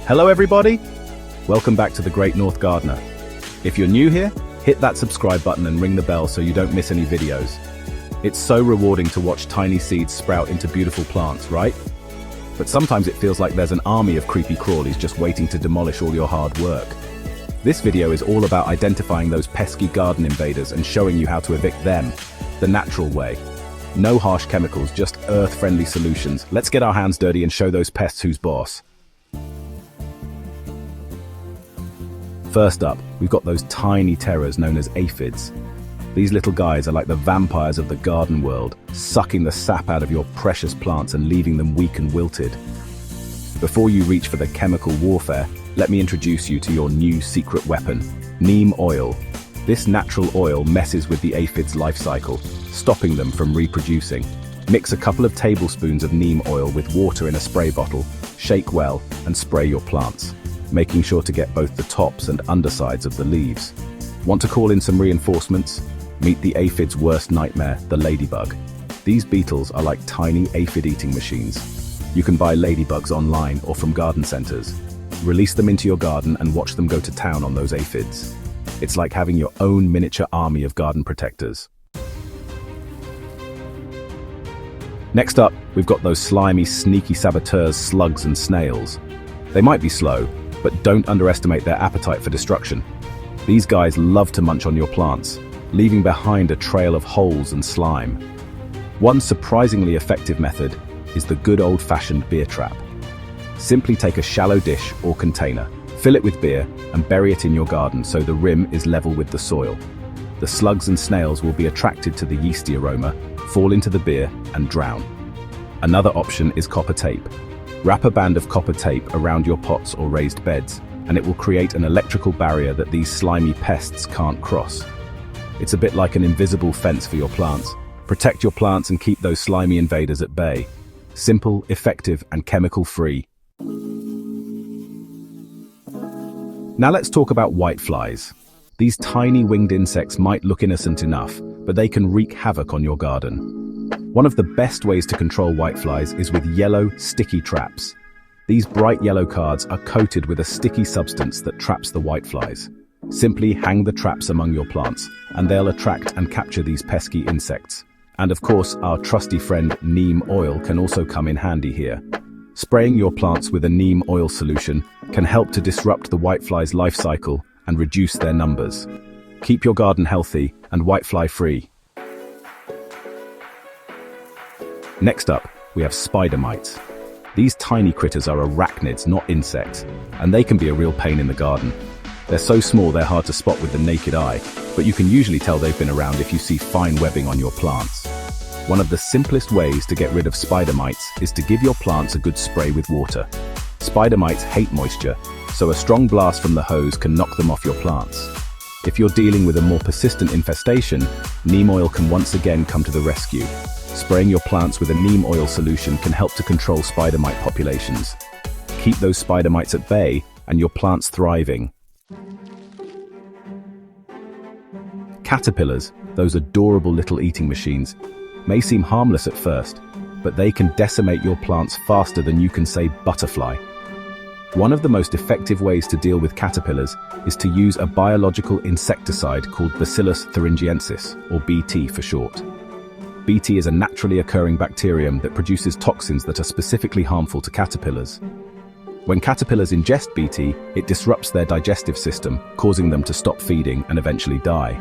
Hello everybody! Welcome back to The Great North Gardener. If you're new here, hit that subscribe button and ring the bell so you don't miss any videos. It's so rewarding to watch tiny seeds sprout into beautiful plants, right? But sometimes it feels like there's an army of creepy crawlies just waiting to demolish all your hard work. This video is all about identifying those pesky garden invaders and showing you how to evict them, the natural way. No harsh chemicals, just earth-friendly solutions. Let's get our hands dirty and show those pests who's boss. First up, we've got those tiny terrors known as aphids. These little guys are like the vampires of the garden world, sucking the sap out of your precious plants and leaving them weak and wilted. Before you reach for the chemical warfare, let me introduce you to your new secret weapon, neem oil. This natural oil messes with the aphids' life cycle, stopping them from reproducing. Mix a couple of tablespoons of neem oil with water in a spray bottle, shake well, and spray your plants, making sure to get both the tops and undersides of the leaves. Want to call in some reinforcements? Meet the aphid's worst nightmare, the ladybug. These beetles are like tiny aphid-eating machines. You can buy ladybugs online or from garden centers. Release them into your garden and watch them go to town on those aphids. It's like having your own miniature army of garden protectors. Next up, we've got those slimy, sneaky saboteurs, slugs and snails. They might be slow, but don't underestimate their appetite for destruction. These guys love to munch on your plants, leaving behind a trail of holes and slime. One surprisingly effective method is the good old-fashioned beer trap. Simply take a shallow dish or container, fill it with beer, and bury it in your garden so the rim is level with the soil. The slugs and snails will be attracted to the yeasty aroma, fall into the beer, and drown. Another option is copper tape. Wrap a band of copper tape around your pots or raised beds, and it will create an electrical barrier that these slimy pests can't cross. It's a bit like an invisible fence for your plants. Protect your plants and keep those slimy invaders at bay. Simple, effective, and chemical-free. Now let's talk about whiteflies. These tiny winged insects might look innocent enough, but they can wreak havoc on your garden. One of the best ways to control whiteflies is with yellow, sticky traps. These bright yellow cards are coated with a sticky substance that traps the whiteflies. Simply hang the traps among your plants, and they'll attract and capture these pesky insects. And of course, our trusty friend neem oil can also come in handy here. Spraying your plants with a neem oil solution can help to disrupt the whitefly's life cycle and reduce their numbers. Keep your garden healthy and whitefly free. Next up, we have spider mites. These tiny critters are arachnids, not insects, and they can be a real pain in the garden. They're so small they're hard to spot with the naked eye, but you can usually tell they've been around if you see fine webbing on your plants. One of the simplest ways to get rid of spider mites is to give your plants a good spray with water. Spider mites hate moisture, so a strong blast from the hose can knock them off your plants. If you're dealing with a more persistent infestation, neem oil can once again come to the rescue. Spraying your plants with a neem oil solution can help to control spider mite populations. Keep those spider mites at bay and your plants thriving. Caterpillars, those adorable little eating machines, may seem harmless at first, but they can decimate your plants faster than you can say butterfly. One of the most effective ways to deal with caterpillars is to use a biological insecticide called Bacillus thuringiensis, or BT for short. BT is a naturally occurring bacterium that produces toxins that are specifically harmful to caterpillars. When caterpillars ingest BT, it disrupts their digestive system, causing them to stop feeding and eventually die.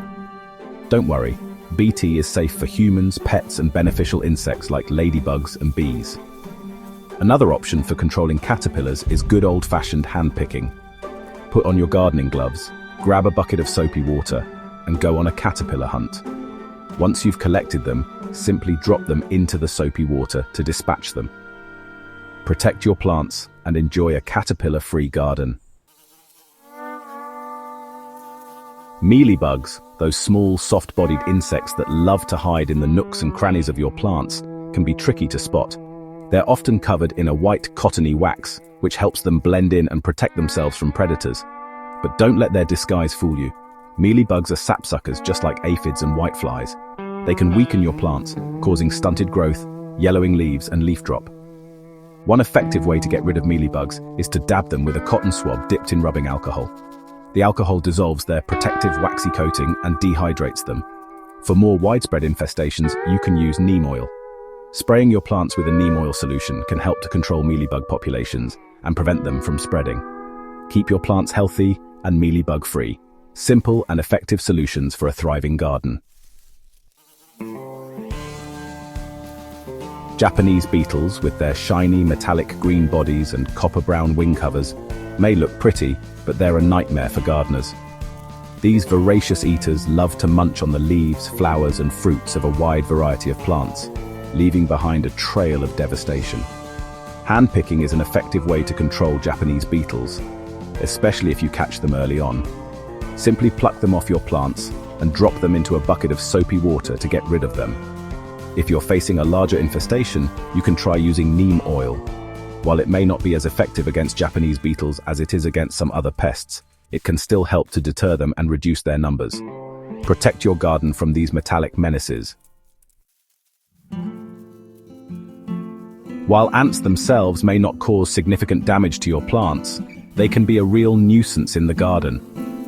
Don't worry, BT is safe for humans, pets, and beneficial insects like ladybugs and bees. Another option for controlling caterpillars is good old-fashioned hand-picking. Put on your gardening gloves, grab a bucket of soapy water, and go on a caterpillar hunt. Once you've collected them, simply drop them into the soapy water to dispatch them. Protect your plants and enjoy a caterpillar-free garden. Mealybugs, those small, soft-bodied insects that love to hide in the nooks and crannies of your plants, can be tricky to spot. They're often covered in a white, cottony wax, which helps them blend in and protect themselves from predators. But don't let their disguise fool you. Mealybugs are sapsuckers just like aphids and whiteflies. They can weaken your plants, causing stunted growth, yellowing leaves, and leaf drop. One effective way to get rid of mealybugs is to dab them with a cotton swab dipped in rubbing alcohol. The alcohol dissolves their protective waxy coating and dehydrates them. For more widespread infestations, you can use neem oil. Spraying your plants with a neem oil solution can help to control mealybug populations and prevent them from spreading. Keep your plants healthy and mealybug-free. Simple and effective solutions for a thriving garden. Japanese beetles, with their shiny metallic green bodies and copper-brown wing covers, may look pretty, but they're a nightmare for gardeners. These voracious eaters love to munch on the leaves, flowers, and fruits of a wide variety of plants, leaving behind a trail of devastation. Hand-picking is an effective way to control Japanese beetles, especially if you catch them early on. Simply pluck them off your plants and drop them into a bucket of soapy water to get rid of them. If you're facing a larger infestation, you can try using neem oil. While it may not be as effective against Japanese beetles as it is against some other pests, it can still help to deter them and reduce their numbers. Protect your garden from these metallic menaces. While ants themselves may not cause significant damage to your plants, they can be a real nuisance in the garden.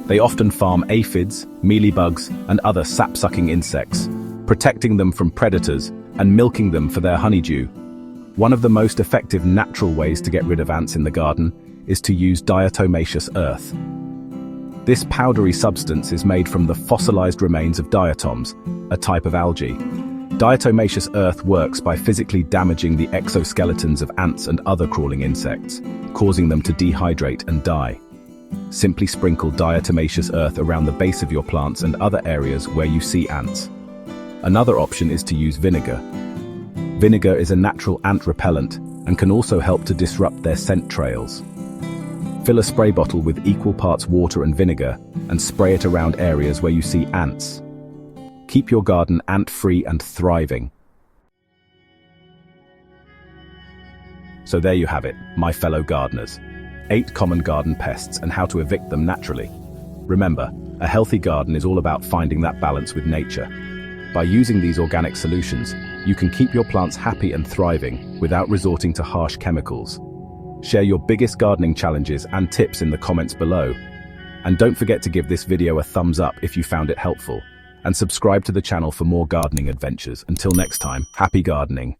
They often farm aphids, mealybugs, and other sap-sucking insects, protecting them from predators and milking them for their honeydew. One of the most effective natural ways to get rid of ants in the garden is to use diatomaceous earth. This powdery substance is made from the fossilized remains of diatoms, a type of algae. Diatomaceous earth works by physically damaging the exoskeletons of ants and other crawling insects, causing them to dehydrate and die. Simply sprinkle diatomaceous earth around the base of your plants and other areas where you see ants. Another option is to use vinegar. Vinegar is a natural ant repellent and can also help to disrupt their scent trails. Fill a spray bottle with equal parts water and vinegar and spray it around areas where you see ants. Keep your garden ant-free and thriving. So there you have it, my fellow gardeners. 8 common garden pests and how to evict them naturally. Remember, a healthy garden is all about finding that balance with nature. By using these organic solutions, you can keep your plants happy and thriving without resorting to harsh chemicals. Share your biggest gardening challenges and tips in the comments below. And don't forget to give this video a thumbs up if you found it helpful. And subscribe to the channel for more gardening adventures. Until next time, happy gardening.